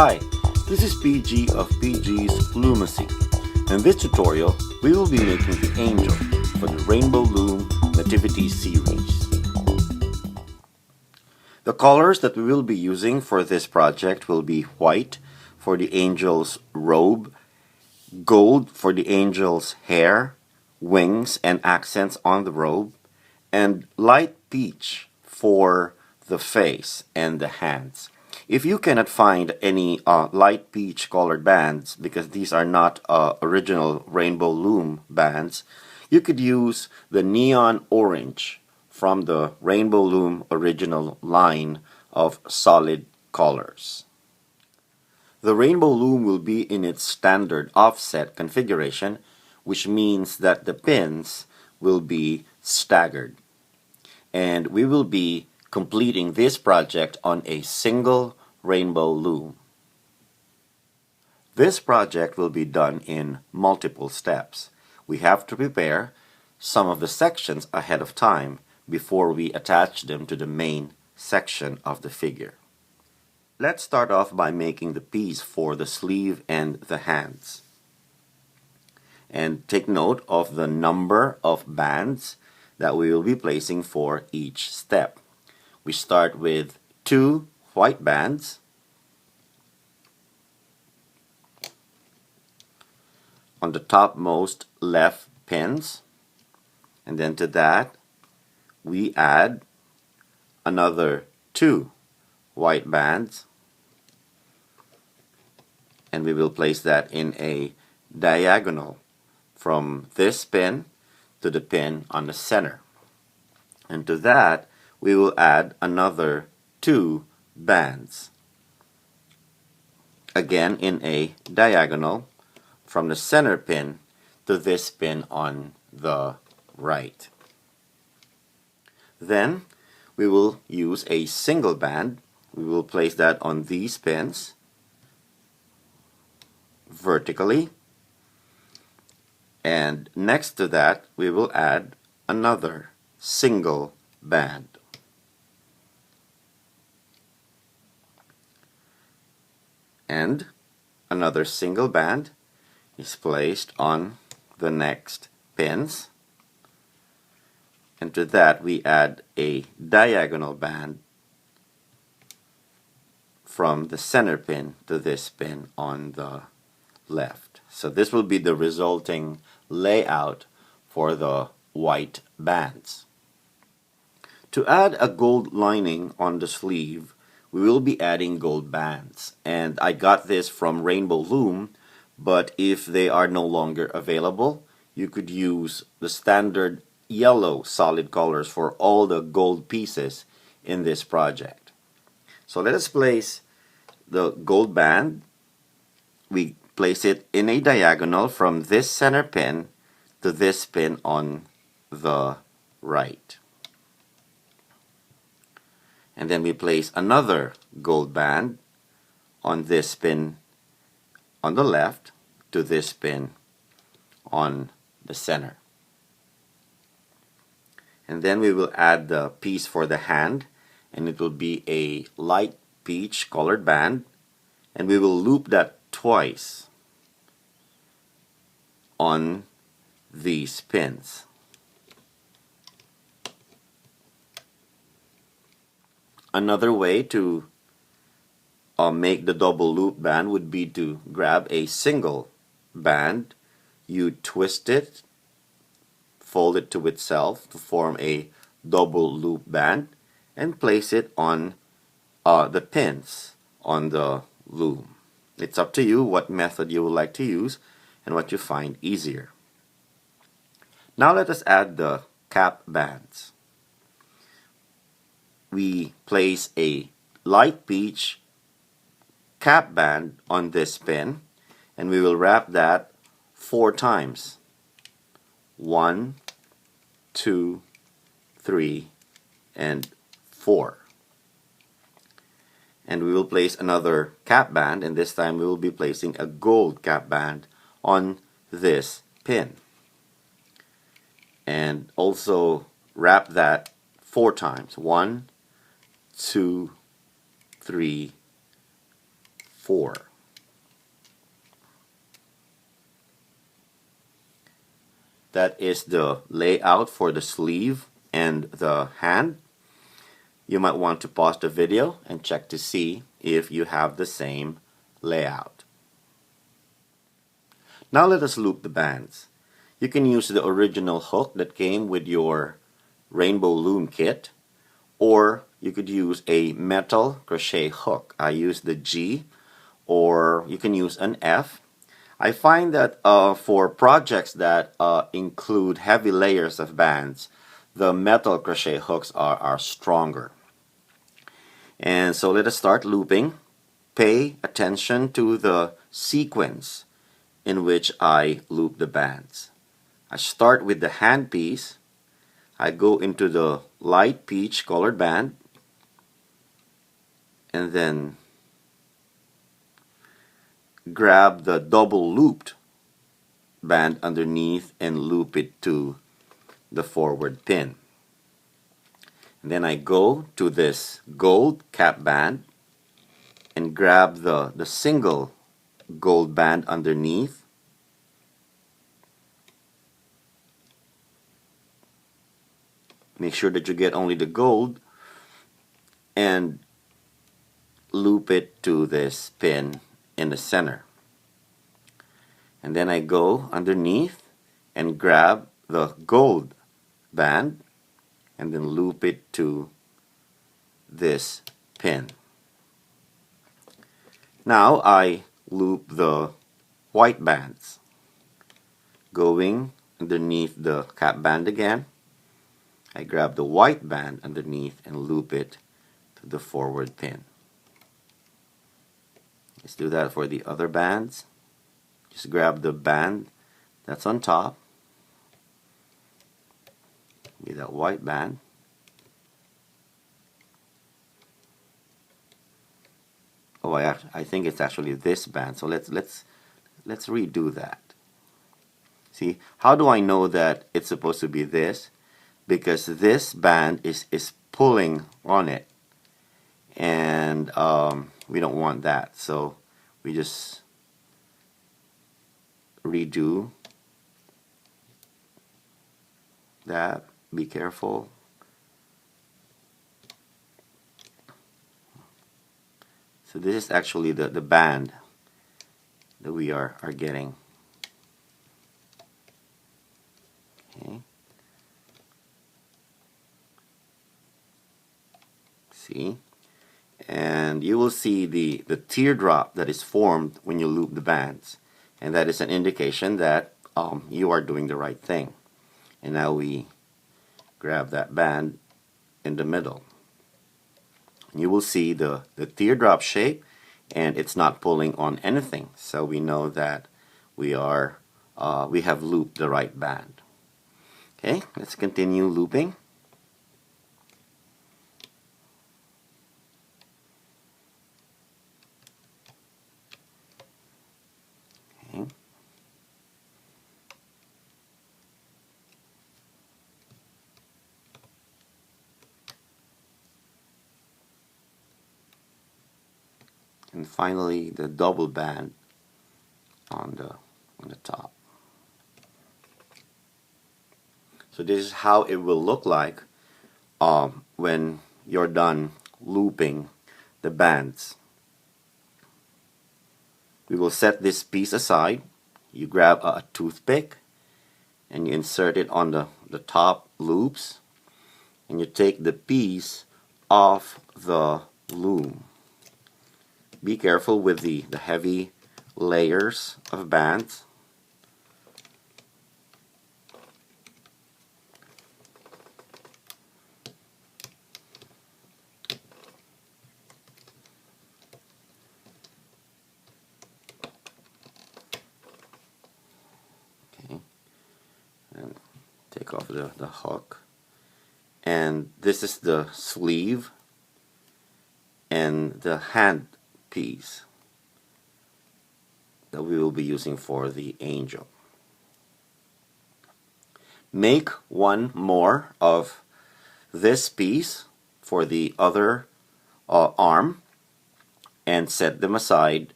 Hi, this is PG of PG's Lumacy. In this tutorial, we will be making the angel for the Rainbow Loom Nativity Series. The colors that we will be using for this project will be white for the angel's robe, gold for the angel's hair, wings and accents on the robe, and light peach for the face and the hands. If you cannot find any light peach colored bands, because these are not original Rainbow Loom bands, you could use the neon orange from the Rainbow Loom original line of solid colors. The Rainbow Loom will be in its standard offset configuration, which means that the pins will be staggered. And we will be completing this project on a single rainbow loom. This project will be done in multiple steps. We have to prepare some of the sections ahead of time before we attach them to the main section of the figure. Let's start off by making the piece for the sleeve and the hands. And take note of the number of bands that we will be placing for each step. We start with 2 white bands on the topmost left pins, and then to that we add another 2 white bands, and we will place that in a diagonal from this pin to the pin on the center. And to that we will add another 2 bands, again in a diagonal from the center pin to this pin on the right. Then we will use a single band. We will place that on these pins vertically, and next to that we will add another single band. And another single band is placed on the next pins, and to that we add a diagonal band from the center pin to this pin on the left. So this will be the resulting layout for the white bands. To add a gold lining on the sleeve, we will be adding gold bands, and I got this from Rainbow Loom, but if they are no longer available, you could use the standard yellow solid colors for all the gold pieces in this project. So let us place the gold band. We place it in a diagonal from this center pin to this pin on the right. And then we place another gold band on this pin on the left to this pin on the center. And then we will add the piece for the hand, and it will be a light peach colored band, and we will loop that twice on these pins. Another way to make the double loop band would be to grab a single band, you twist it, fold it to itself to form a double loop band, and place it on the pins on the loom. It's up to you what method you would like to use and what you find easier. Now let us add the cap bands. We place a light peach cap band on this pin, and we will wrap that 4 times. 1, 2, 3, and 4. And we will place another cap band, and this time we will be placing a gold cap band on this pin. And also wrap that 4 times. 1, 2, 3, 4. That is the layout for the sleeve and the hand. You might want to pause the video and check to see if you have the same layout. Now let us loop the bands. You can use the original hook that came with your Rainbow Loom kit, or you could use a metal crochet hook. I use the G, or you can use an F. I find that for projects that include heavy layers of bands, the metal crochet hooks are stronger. And so let us start looping. Pay attention to the sequence in which I loop the bands. I start with the hand piece. I go into the light peach colored band, and then grab the double looped band underneath and loop it to the forward pin. And then I go to this gold cap band and grab the single gold band underneath. Make sure that you get only the gold and loop it to this pin in the center. And then I go underneath and grab the gold band and then loop it to this pin. Now I loop the white bands, going underneath the cap band again. I grab the white band underneath and loop it to the forward pin. Let's do that for the other bands. Just grab the band that's on top with that white band. Oh, I think it's actually this band. So let's redo that. See, how do I know that it's supposed to be this? Because this band is pulling on it, and we don't want that. So we just redo that. Be careful. So this is actually the band that we are getting. Okay. See? And you will see the teardrop that is formed when you loop the bands. And that is an indication that you are doing the right thing. And now we grab that band in the middle. You will see the teardrop shape, and it's not pulling on anything. So we know that we have looped the right band. Okay, let's continue looping. Okay. And finally, the double band on the top. So this is how it will look like when you're done looping the bands. We will set this piece aside. You grab a toothpick and you insert it on the top loops, and you take the piece off the loom. Be careful with the heavy layers of bands. Okay, and take off the hook. And this is the sleeve and the hand piece that we will be using for the angel. Make one more of this piece for the other arm, and set them aside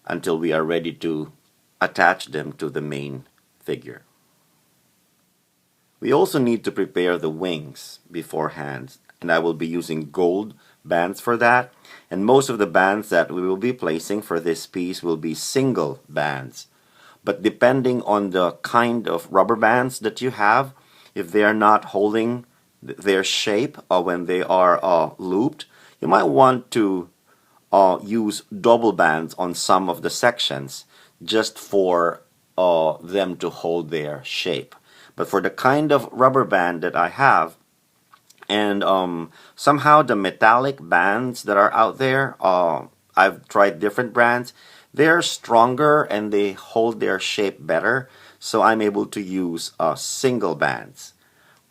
until we are ready to attach them to the main figure. We also need to prepare the wings beforehand, and I will be using gold bands for that. And most of the bands that we will be placing for this piece will be single bands. But depending on the kind of rubber bands that you have, if they are not holding their shape when they are looped, you might want to use double bands on some of the sections just for them to hold their shape. But for the kind of rubber band that I have, and somehow the metallic bands that are out there, I've tried different brands, they're stronger and they hold their shape better, so I'm able to use single bands.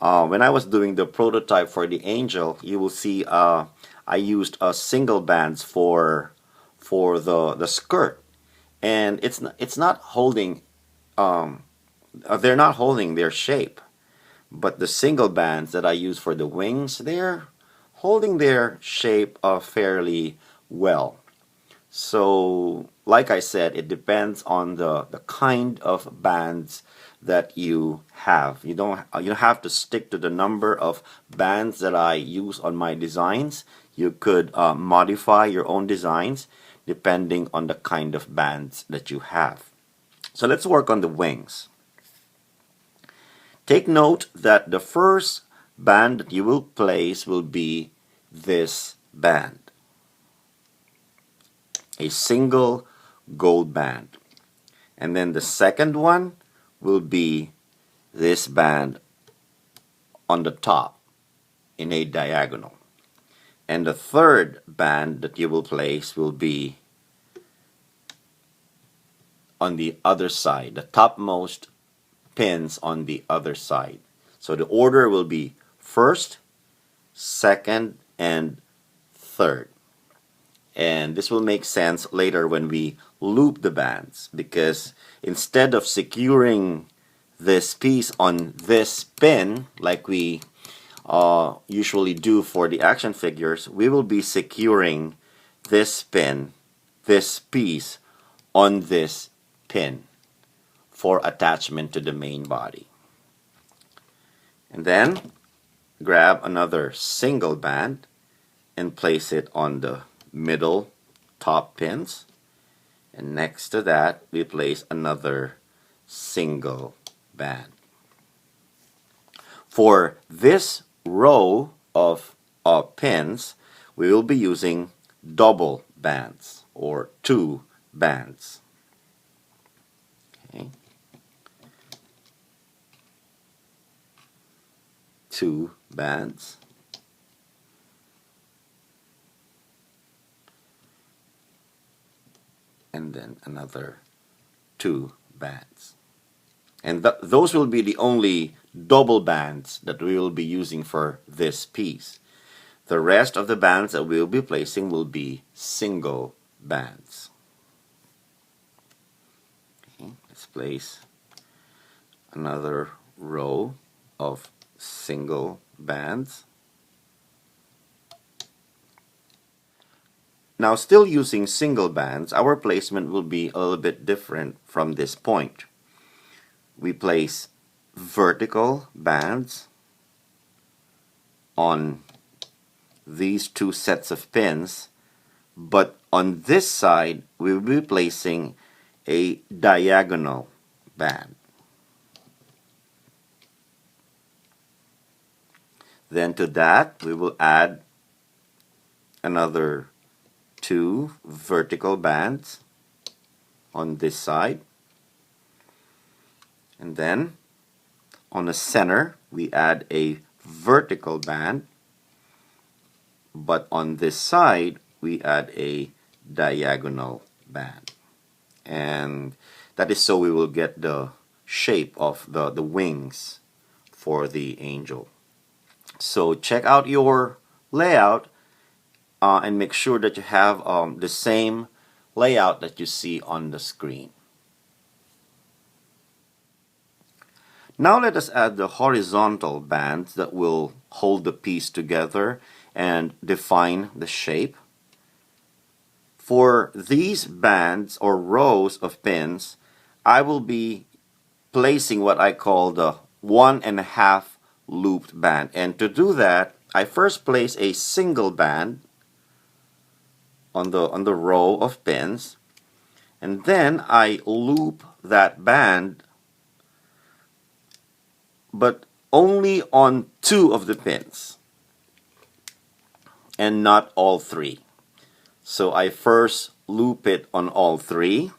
When I was doing the prototype for the angel, you will see I used single bands for the skirt, and it's not holding they're not holding their shape. But the single bands that I use for the wings, they're holding their shape fairly well. So, like I said, it depends on the kind of bands that you have. You don't have to stick to the number of bands that I use on my designs. You could modify your own designs depending on the kind of bands that you have. So let's work on the wings. Take note that the first band that you will place will be this band, a single gold band. And then the second one will be this band on the top in a diagonal. And the third band that you will place will be on the other side, the topmost pins on the other side. So the order will be first, second, and third. And this will make sense later when we loop the bands, because instead of securing this piece on this pin like we usually do for the action figures, we will be securing this pin, this piece, on this pin for attachment to the main body. And then grab another single band and place it on the middle top pins, and next to that we place another single band. For this row of pins, we will be using double bands or 2 bands. Okay. 2 bands. And then another 2 bands. And those will be the only double bands that we will be using for this piece. The rest of the bands that we will be placing will be single bands. Okay, let's place another row of single bands. Now, still using single bands, our placement will be a little bit different from this point. We place vertical bands on these 2 sets of pins, but on this side we will be placing a diagonal band. Then to that we will add another 2 vertical bands on this side, and then on the center we add a vertical band, but on this side we add a diagonal band, and that is so we will get the shape of the wings for the angel. So check out your layout and make sure that you have the same layout that you see on the screen. Now let us add the horizontal bands that will hold the piece together and define the shape. For these bands or rows of pins, I will be placing what I call the 1.5 looped band. And to do that, I first place a single band on the row of pins, and then I loop that band, but only on 2 of the pins and not all 3. So I first loop it on all 3,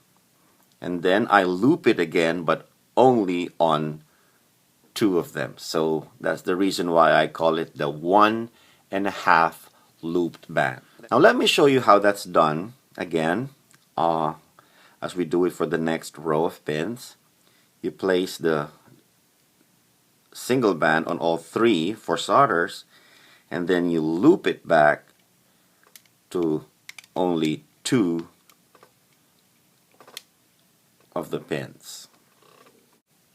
and then I loop it again, but only on 2 of them. So that's the reason why I call it the 1.5 looped band. Now let me show you how that's done again, as we do it for the next row of pins. You place the single band on all 3 for starters, and then you loop it back to only 2 of the pins.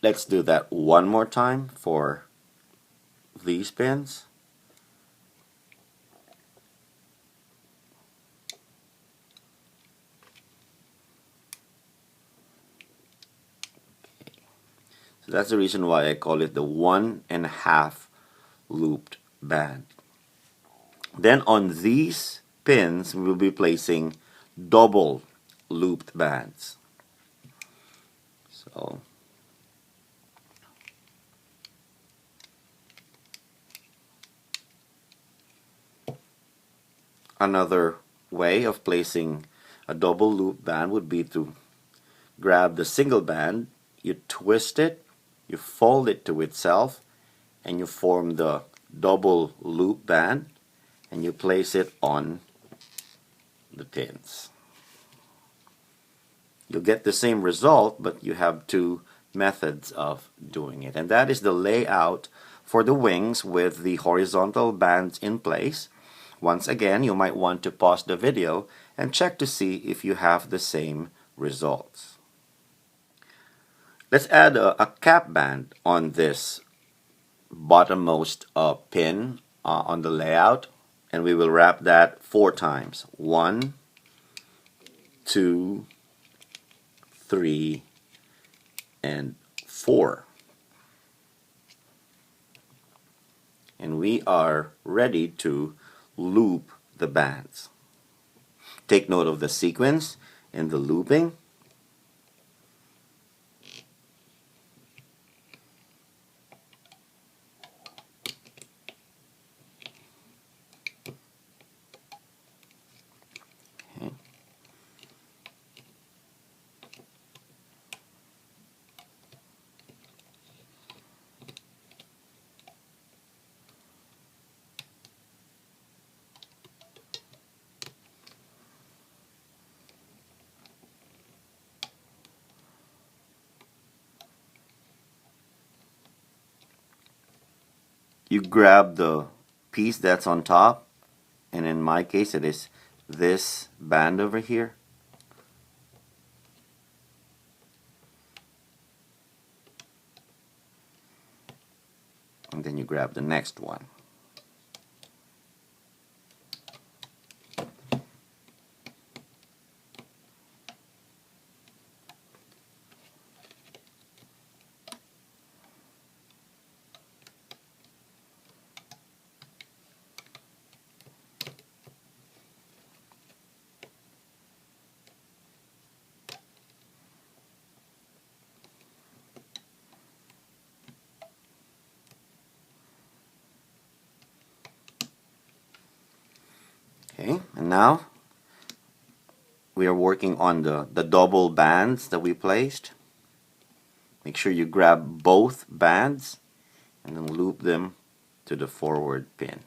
Let's do that one more time for these pins. So that's the reason why I call it the 1.5 looped band. Then on these pins, we will be placing double looped bands. So another way of placing a double loop band would be to grab the single band, you twist it, you fold it to itself, and you form the double loop band, and you place it on the pins. You'll get the same result, but you have 2 methods of doing it. And that is the layout for the wings with the horizontal bands in place. Once again, you might want to pause the video and check to see if you have the same results. Let's add a cap band on this bottommost pin on the layout, and we will wrap that 4 times. 1, 2, 3, and 4. And we are ready to loop the bands. Take note of the sequence in the looping. Okay. You grab the piece that's on top, and in my case it is this band over here. And then you grab the next one. Okay, and now we are working on the double bands that we placed. Make sure you grab both bands and then loop them to the forward pin.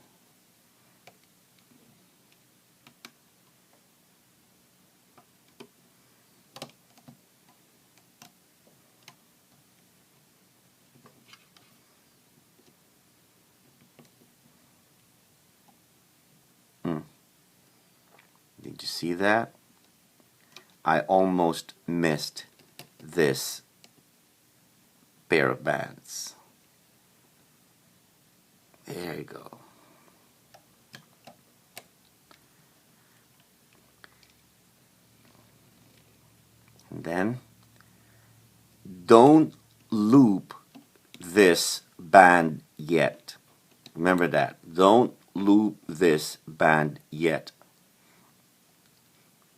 Did you see that? I almost missed this pair of bands. There you go. And then don't loop this band yet. Remember that. Don't loop this band yet.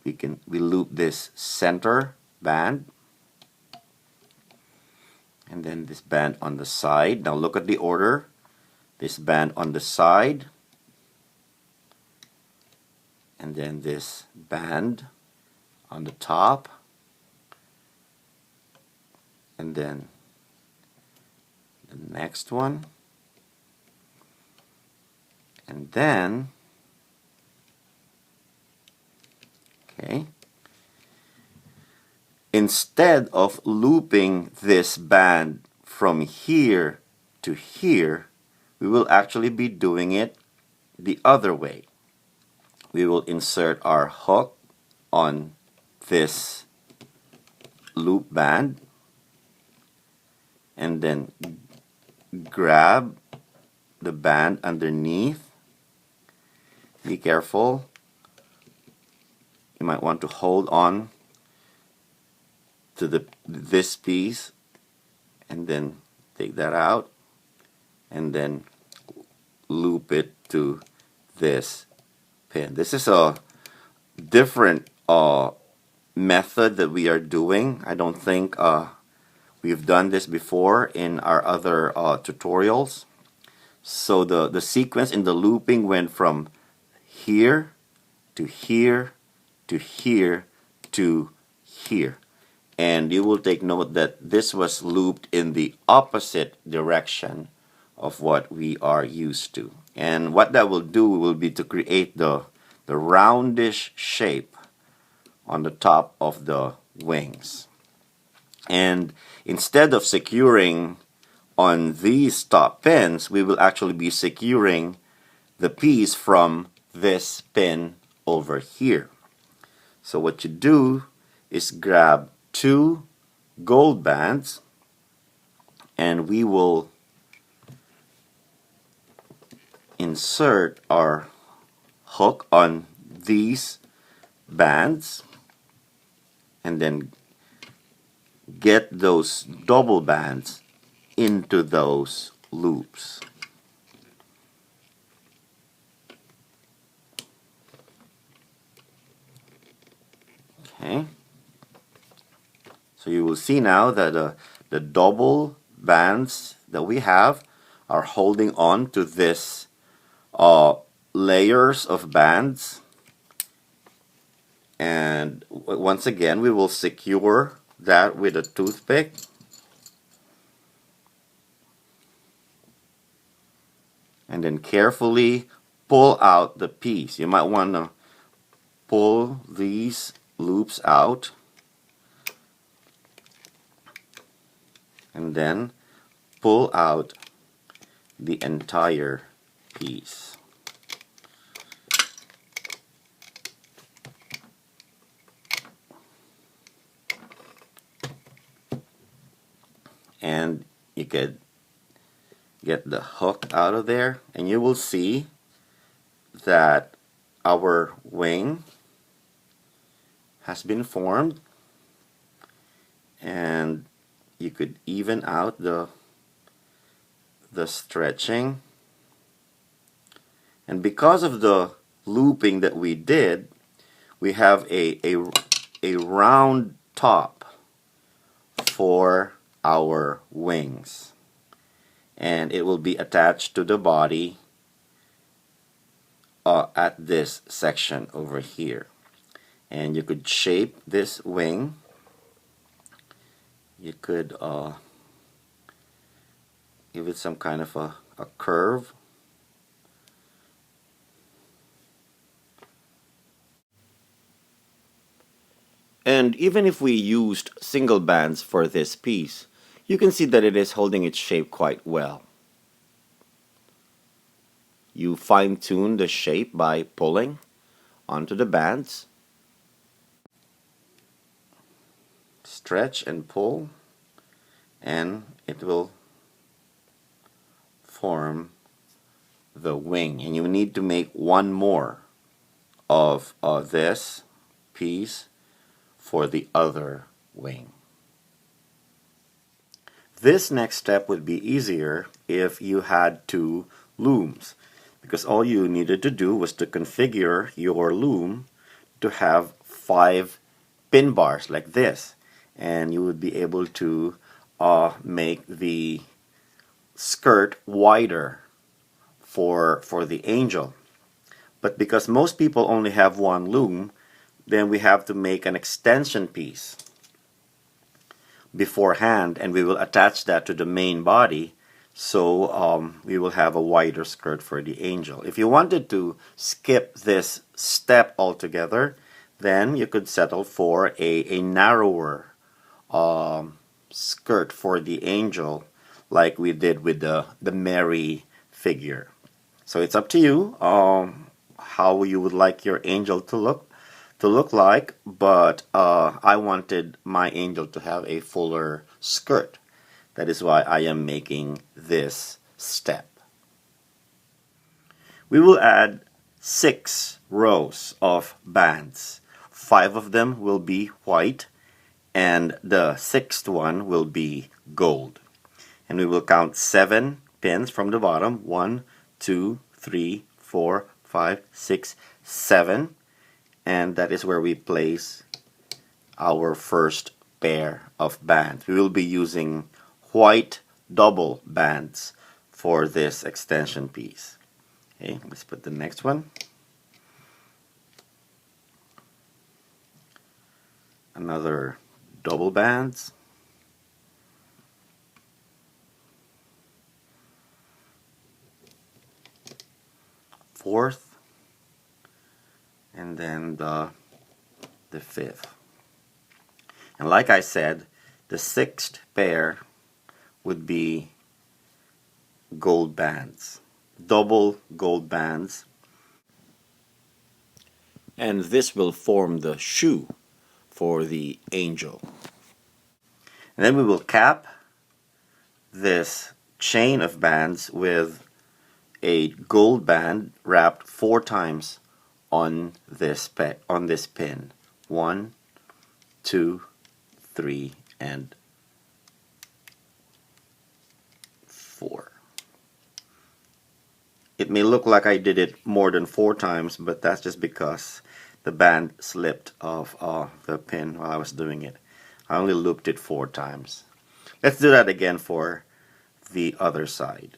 We loop this center band and then this band on the side. Now look at the order. This band on the side and then this band on the top and then the next one and then okay, instead of looping this band from here to here, we will actually be doing it the other way. We will insert our hook on this loop band and then grab the band underneath. Be careful. You might want to hold on to this piece and then take that out and then loop it to this pin. This is a different method that we are doing. I don't think we've done this before in our other tutorials. So the sequence in the looping went from here to here to here to here. And you will take note that this was looped in the opposite direction of what we are used to. And what that will do will be to create the roundish shape on the top of the wings. And instead of securing on these top pins, we will actually be securing the piece from this pin over here. So what you do is grab 2 gold bands and we will insert our hook on these bands and then get those double bands into those loops. Okay. So you will see now that the double bands that we have are holding on to this layers of bands, and once again we will secure that with a toothpick and then carefully pull out the piece. You might want to pull these loops out and then pull out the entire piece. And you could get the hook out of there and you will see that our wing has been formed, and you could even out the stretching. And because of the looping that we did, we have a round top for our wings, and it will be attached to the body at this section over here. And you could shape this wing. You could give it some kind of a curve. And even if we used single bands for this piece, you can see that it is holding its shape quite well. You fine-tune the shape by pulling onto the bands. Stretch and pull, and it will form the wing. And you need to make one more of this piece for the other wing. This next step would be easier if you had two looms, because all you needed to do was to configure your loom to have 5 pin bars like this, and you would be able to make the skirt wider for the angel. But because most people only have one loom, then we have to make an extension piece beforehand, and we will attach that to the main body, so we will have a wider skirt for the angel. If you wanted to skip this step altogether, then you could settle for a narrower skirt for the angel, like we did with the Mary figure. So it's up to you how you would like your angel to look like, but I wanted my angel to have a fuller skirt. That is why I am making this step. We will add 6 rows of bands. 5 of them will be white, and the 6th one will be gold. And we will count 7 pins from the bottom. 1, 2, 3, 4, 5, 6, 7. And that is where we place our first pair of bands. We will be using white double bands for this extension piece. Okay, let's put the next one. Another double bands. Fourth, and then the 5th. And like I said, the 6th pair would be gold bands, double gold bands, and this will form the shoe for the angel. And then we will cap this chain of bands with a gold band wrapped 4 times on this pin. 1, 2, 3, and 4. It may look like I did it more than 4 times, but that's just because the band slipped off the pin while I was doing it. I only looped it 4 times. Let's do that again for the other side.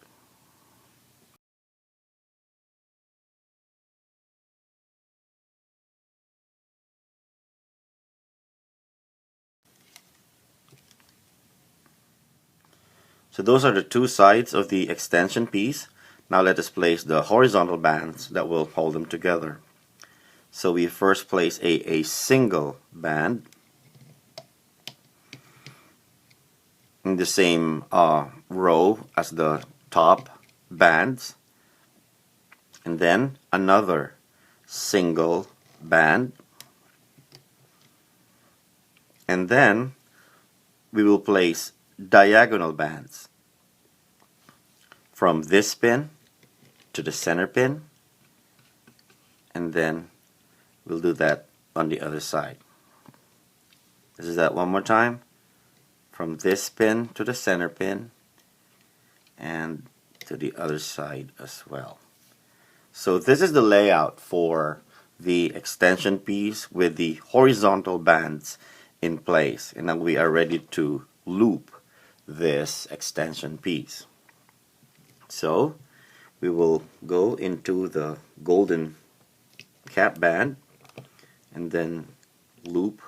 So those are the 2 sides of the extension piece. Now let us place the horizontal bands that will hold them together. So we first place a single band in the same row as the top bands, and then another single band, and then we will place diagonal bands from this pin to the center pin, and then we'll do that on the other side. This is that one more time, from this pin to the center pin and to the other side as well. So this is the layout for the extension piece with the horizontal bands in place, and now we are ready to loop this extension piece. So we will go into the golden cap band and then loop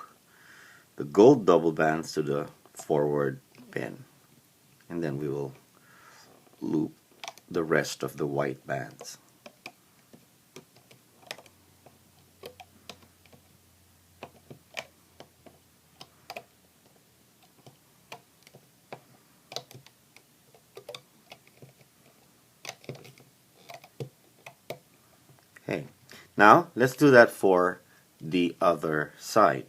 the gold double bands to the forward pin, and then we will loop the rest of the white bands. Okay, now let's do that for the other side.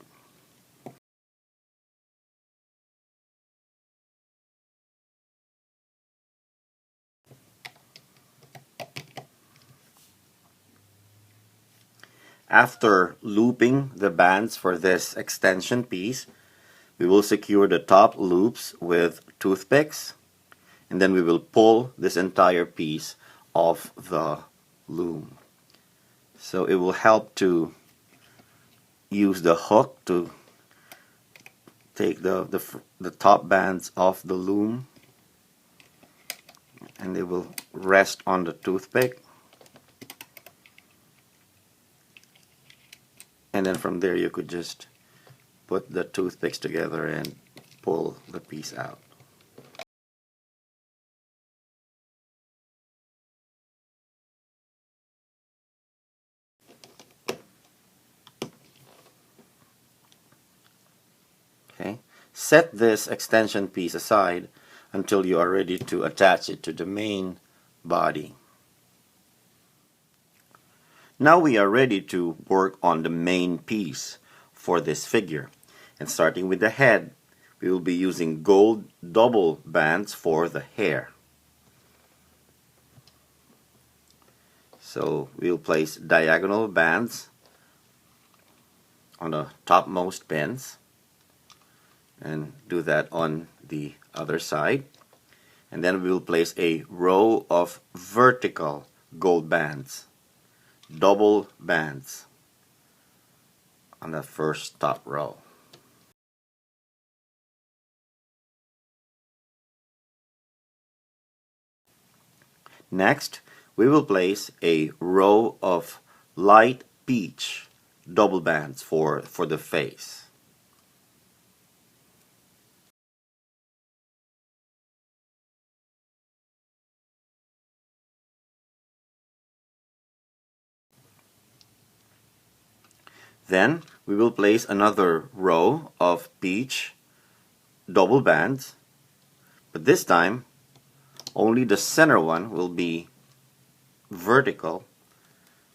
After looping the bands for this extension piece, We will secure the top loops with toothpicks, and then we will pull this entire piece off the loom. So it will help to use the hook to take the top bands off the loom, and they will rest on the toothpick, and then from there you could just put the toothpicks together and pull the piece out. Okay, set this extension piece aside until you are ready to attach it to the main body. Now we are ready to work on the main piece for this figure. And starting with the head, we will be using gold double bands for the hair. So we'll place diagonal bands on the topmost pins, and do that on the other side. And then we will place a row of vertical gold bands, double bands, on the first top row. Next, we will place a row of light peach double bands for the face. Then we will place another row of peach double bands, but this time only the center one will be vertical.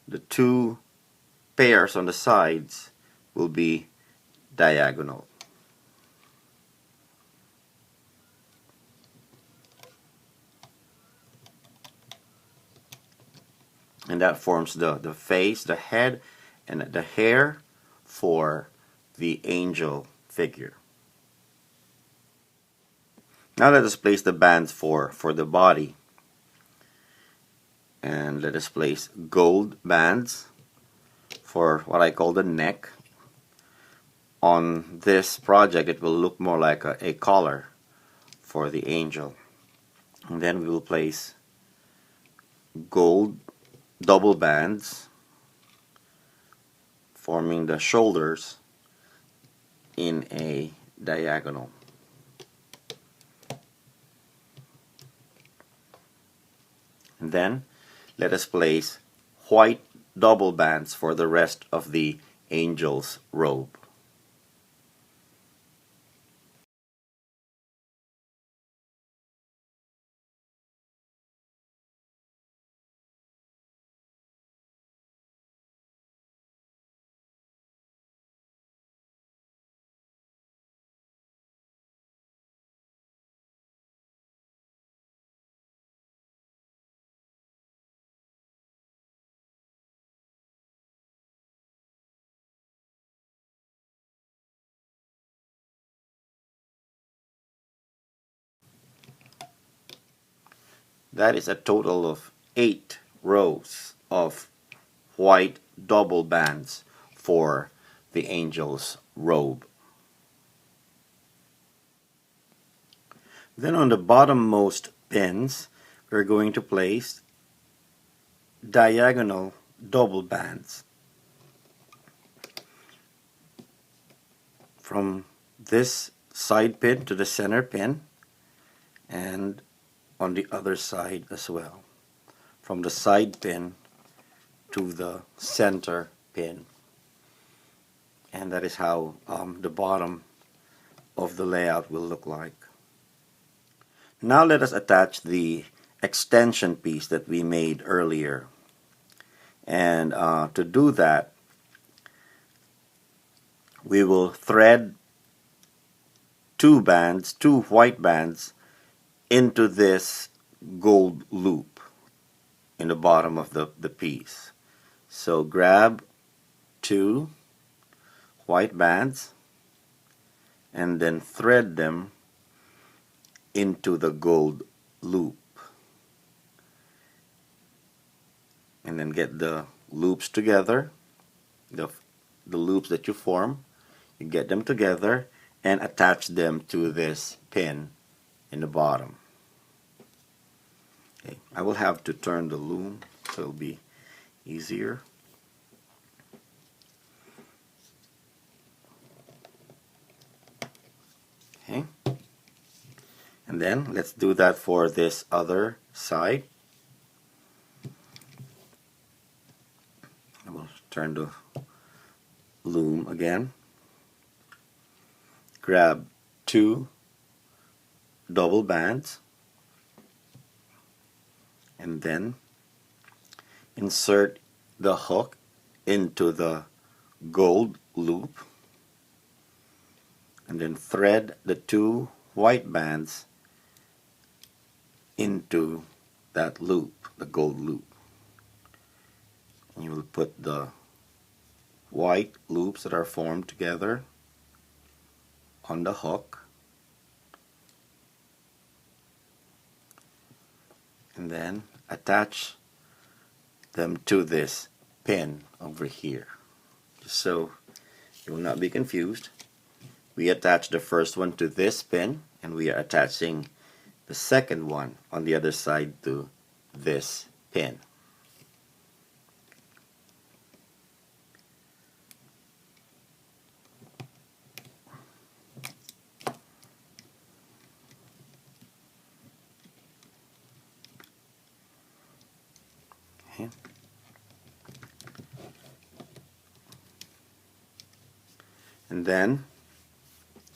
The two pairs on the sides will be diagonal. And that forms the face, the head, and the hair for the angel figure. Now let us place the bands for the body. And let us place gold bands for what I call the neck. On this project it will look more like a collar for the angel. And then we will place gold double bands forming the shoulders in a diagonal. And then let us place white double bands for the rest of the angel's robe. That is a total of 8 rows of white double bands for the angel's robe. Then on the bottommost pins, we're going to place diagonal double bands from this side pin to the center pin, and on the other side as well, from the side pin to the center pin. And that is how the bottom of the layout will look like. Now let us attach the extension piece that we made earlier. And to do that, we will thread two white bands into this gold loop in the bottom of the piece. So grab 2 white bands and then thread them into the gold loop. And then get the loops together, the loops that you form, you get them together and attach them to this pin in the bottom. Okay, I will have to turn the loom so it'll be easier. Okay, and then let's do that for this other side. I will turn the loom again. Grab 2 double bands and then insert the hook into the gold loop and then thread the 2 white bands into that loop, the gold loop. And you will put the white loops that are formed together on the hook, and then attach them to this pin over here. Just so you will not be confused, we attach the first one to this pin and we are attaching the second one on the other side to this pin. Okay. And then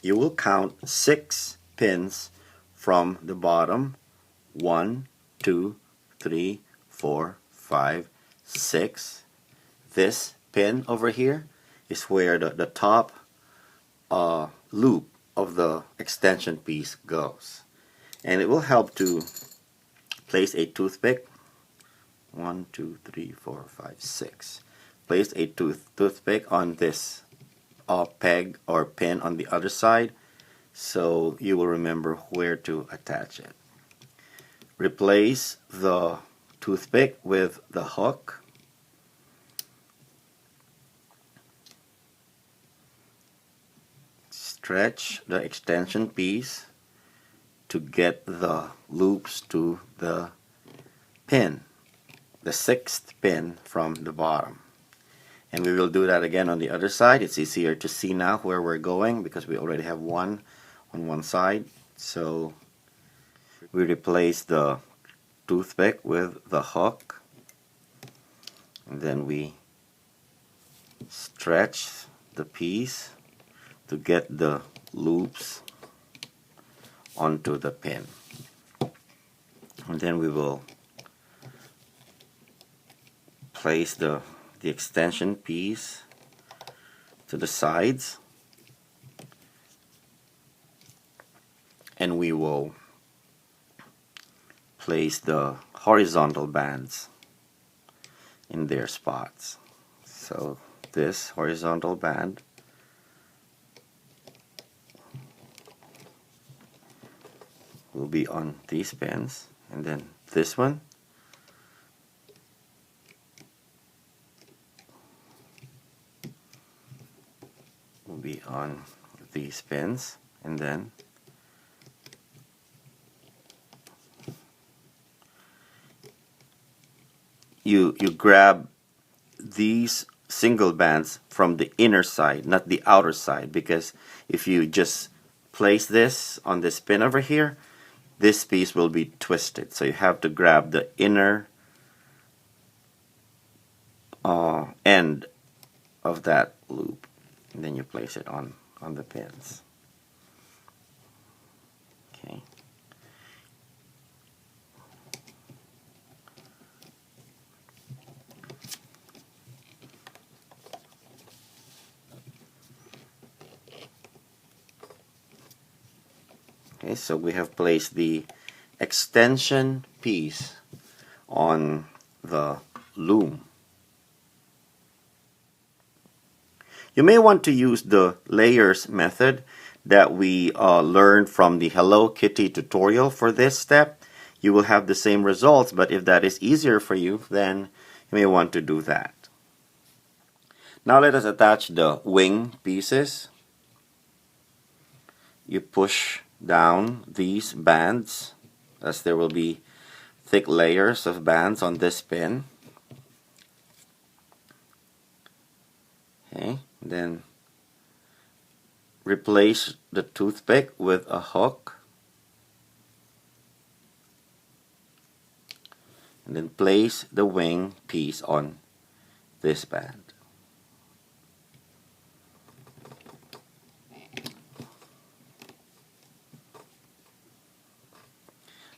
you will count 6 pins from the bottom. 1, 2, 3, 4, 5, 6. This pin over here is where the top loop of the extension piece goes. And it will help to place a toothpick. 1, 2, 3, 4, 5, 6. Place a toothpick on this peg or pin on the other side so you will remember where to attach it. Replace the toothpick with the hook. Stretch the extension piece to get the loops to the pin, the 6th pin from the bottom. And we will do that again on the other side. It's easier to see now where we're going because we already have one on one side. So we replace the toothpick with the hook, and then we stretch the piece to get the loops onto the pin. And then we will place the extension piece to the sides, and we will place the horizontal bands in their spots. So this horizontal band will be on these pins, and then this one will be on these pins, and then you grab these single bands from the inner side, not the outer side, because if you just place this on this pin over here, this piece will be twisted. So you have to grab the inner end of that loop, and then you place it on the pins. Okay. Okay, so we have placed the extension piece on the loom. You may want to use the layers method that we learned from the Hello Kitty tutorial for this step, you will have the same results, but if that is easier for you, then you may want to do that. Now let us attach the wing pieces. You push down these bands, as there will be thick layers of bands on this pin. Okay, then replace the toothpick with a hook, and then place the wing piece on this band.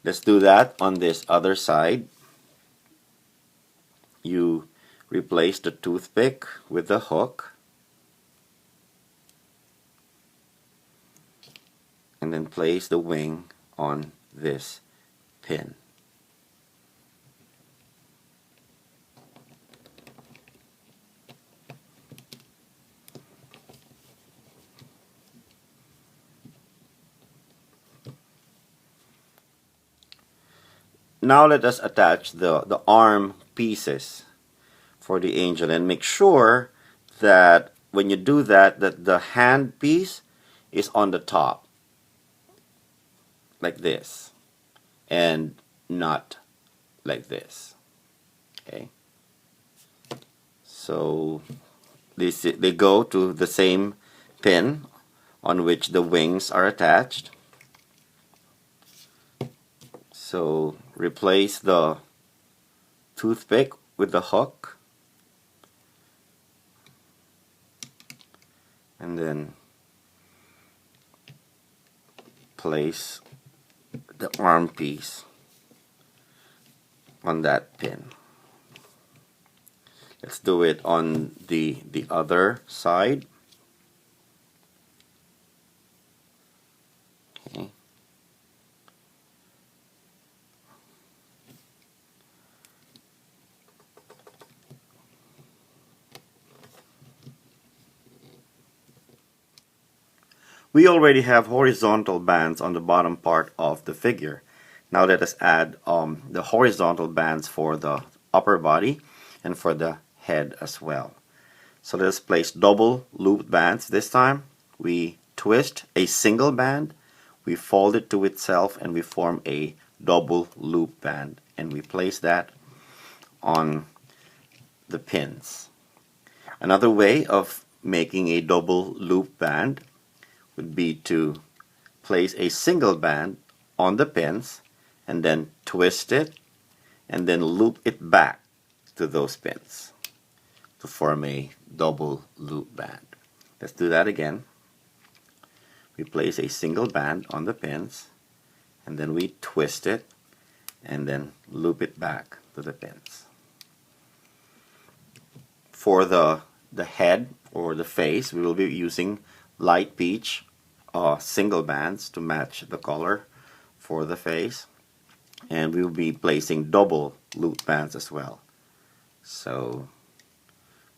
Let's do that on this other side. You replace the toothpick with the hook, and then place the wing on this pin. Now let us attach the arm pieces for the angel, and make sure that when you do that, that the hand piece is on the top, like this, and not like this. Okay, so they go to the same pin on which the wings are attached. So replace the toothpick with the hook, and then place the arm piece on that pin. Let's do it on the other side. Okay. We already have horizontal bands on the bottom part of the figure. Now let us add the horizontal bands for the upper body and for the head as well. So let us place double looped bands this time. We twist a single band, we fold it to itself, and we form a double loop band, and we place that on the pins. Another way of making a double loop band would be to place a single band on the pins and then twist it and then loop it back to those pins to form a double loop band. Let's do that again. We place a single band on the pins and then we twist it and then loop it back to the pins. For the head or the face, we will be using light peach single bands to match the color for the face, and we will be placing double loop bands as well. So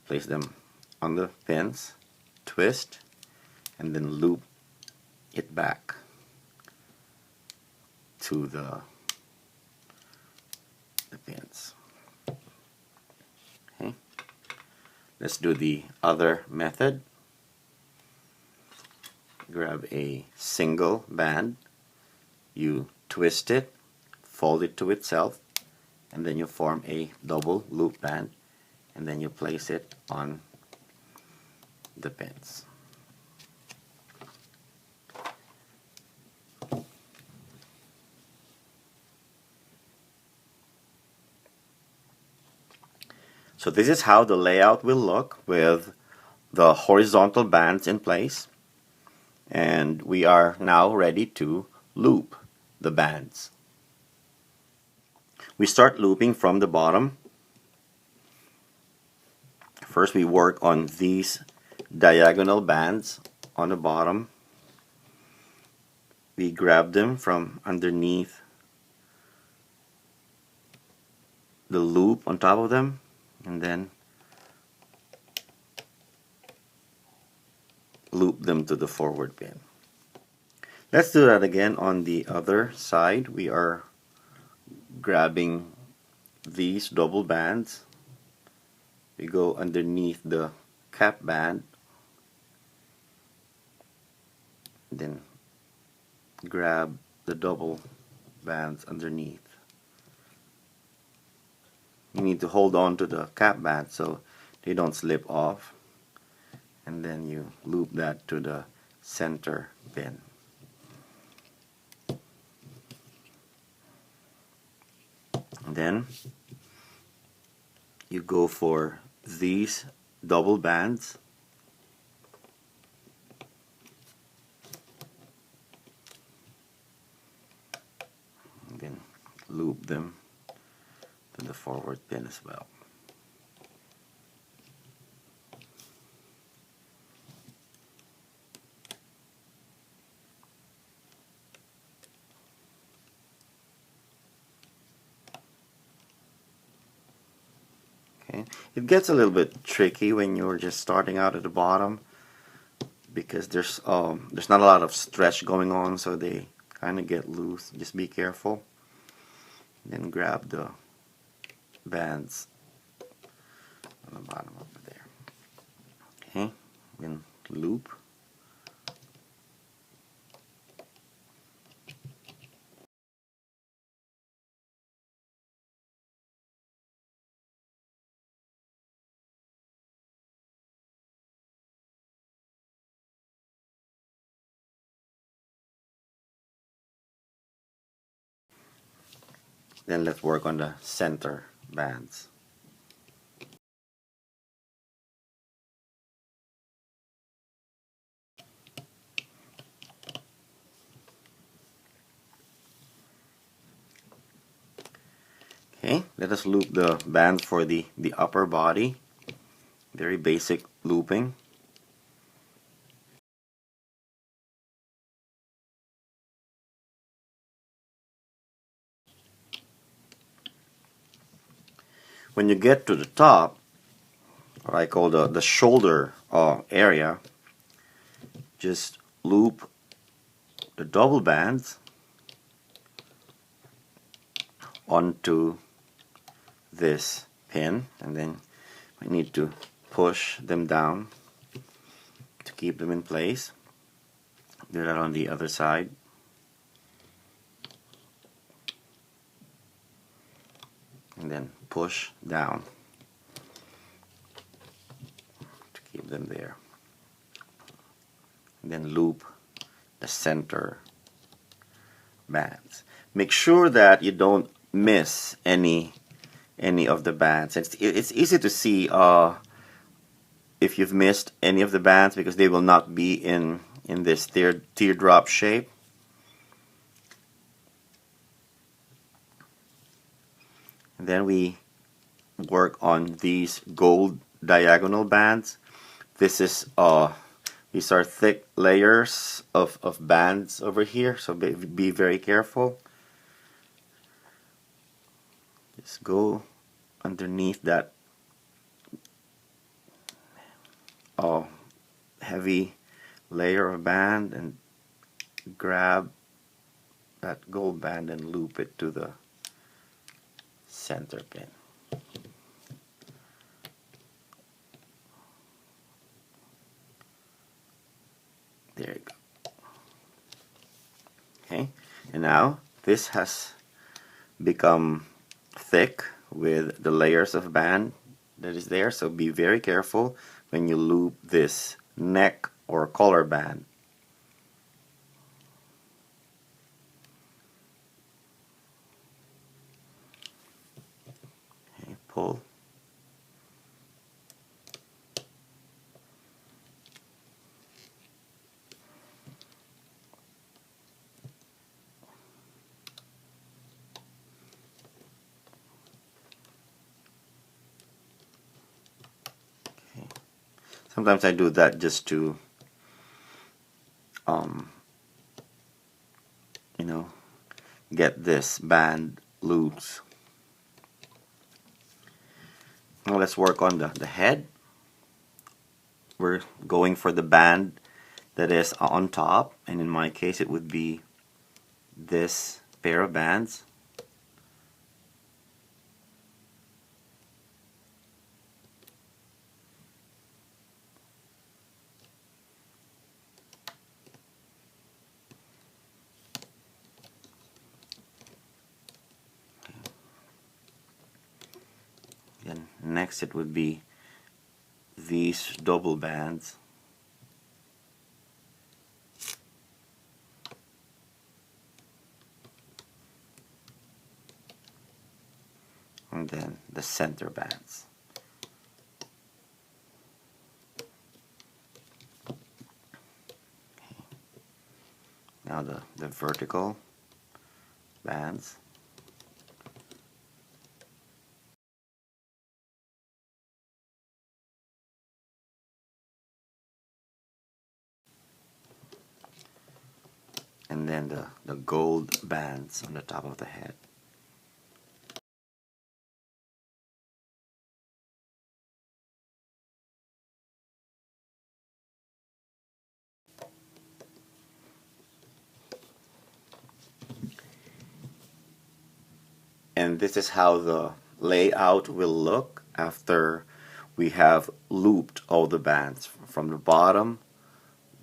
place them on the pins, twist, and then loop it back to the pins. Okay, let's do the other method. Grab a single band, you twist it, fold it to itself, and then you form a double loop band, and then you place it on the pins. So this is how the layout will look with the horizontal bands in place. And we are now ready to loop the bands. We start looping from the bottom. First we work on these diagonal bands on the bottom. We grab them from underneath the loop on top of them, and then loop them to the forward pin. Let's do that again on the other side. We are grabbing these double bands. We go underneath the cap band, then grab the double bands underneath. You need to hold on to the cap band so they don't slip off, and then you loop that to the center pin. And then you go for these double bands, and then loop them to the forward pin as well. Okay. It gets a little bit tricky when you're just starting out at the bottom because there's not a lot of stretch going on, so they kind of get loose. Just be careful. Then grab the bands on the bottom over there. Okay, then loop. Then let's work on the center bands. Okay, let us loop the bands for the upper body. Very basic looping. When you get to the top, what I call the shoulder area, just loop the double bands onto this pin, and then I need to push them down to keep them in place. Do that on the other side. And then push down to keep them there. And then loop the center bands. Make sure that you don't miss any of the bands. It's easy to see if you've missed any of the bands because they will not be in this teardrop shape. And then we work on these gold diagonal bands. This is these are thick layers of bands over here, so be very careful. Just go underneath that heavy layer of band and grab that gold band and loop it to the center pin. There you go. Okay, and now this has become thick with the layers of band that is there, so be very careful when you loop this neck or collar band. Okay, pull. Sometimes I do that just to, you know, get this band loose. Now let's work on the head. We're going for the band that is on top. and in my case it would be this pair of bands. Then next it would be these double bands. And then the center bands. Okay. Now the vertical bands. And then the gold bands on the top of the head. And this is how the layout will look after we have looped all the bands from the bottom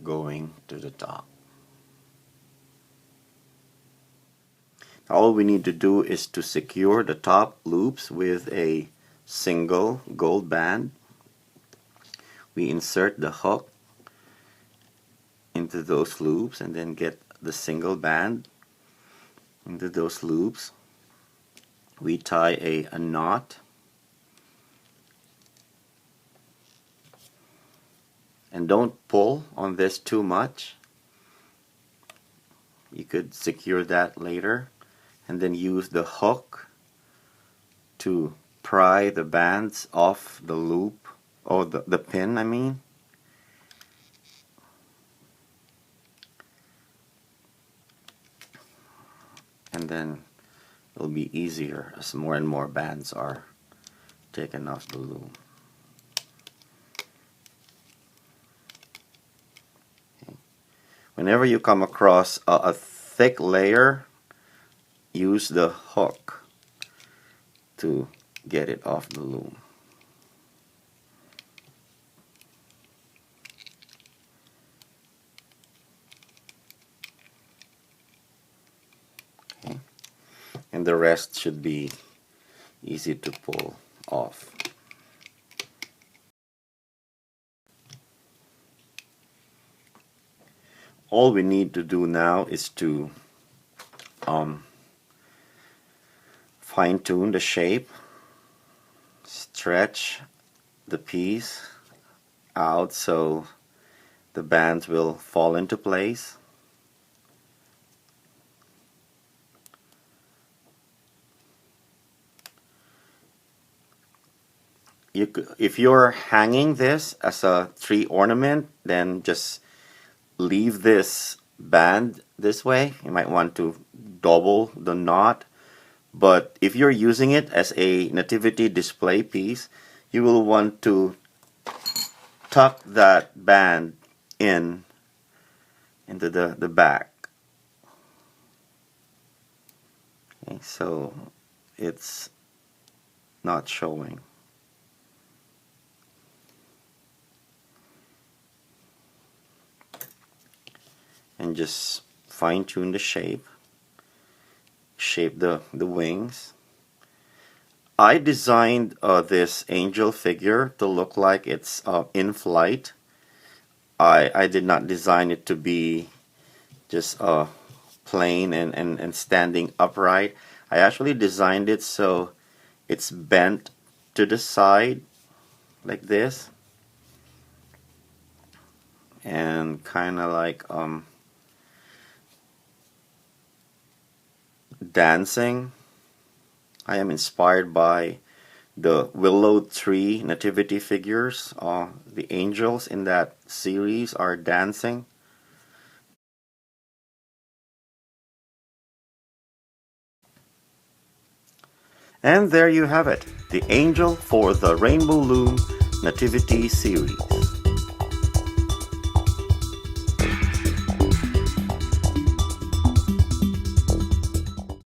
going to the top. All we need to do is to secure the top loops with a single gold band. We insert the hook into those loops and then get the single band into those loops. We tie a knot and don't pull on this too much. You could secure that later and then use the hook to pry the bands off the loop, or the pin I mean. And then it'll be easier as more and more bands are taken off the loom. Okay. Whenever you come across a thick layer, use the hook to get it off the loom. Okay. And the rest should be easy to pull off. All we need to do now is to fine-tune the shape, stretch the piece out so the bands will fall into place. If you're hanging this as a tree ornament, then just leave this band this way. You might want to double the knot. But if you're using it as a nativity display piece, you will want to tuck that band into the back. Okay, so it's not showing. And just fine-tune the shape the wings. I designed this angel figure to look like it's in flight. I did not design it to be just plain and standing upright. I actually designed it so it's bent to the side like this, and kind of like dancing. I am inspired by the willow tree nativity figures. The angels in that series are dancing. And there you have it, the angel for the Rainbow Loom Nativity Series.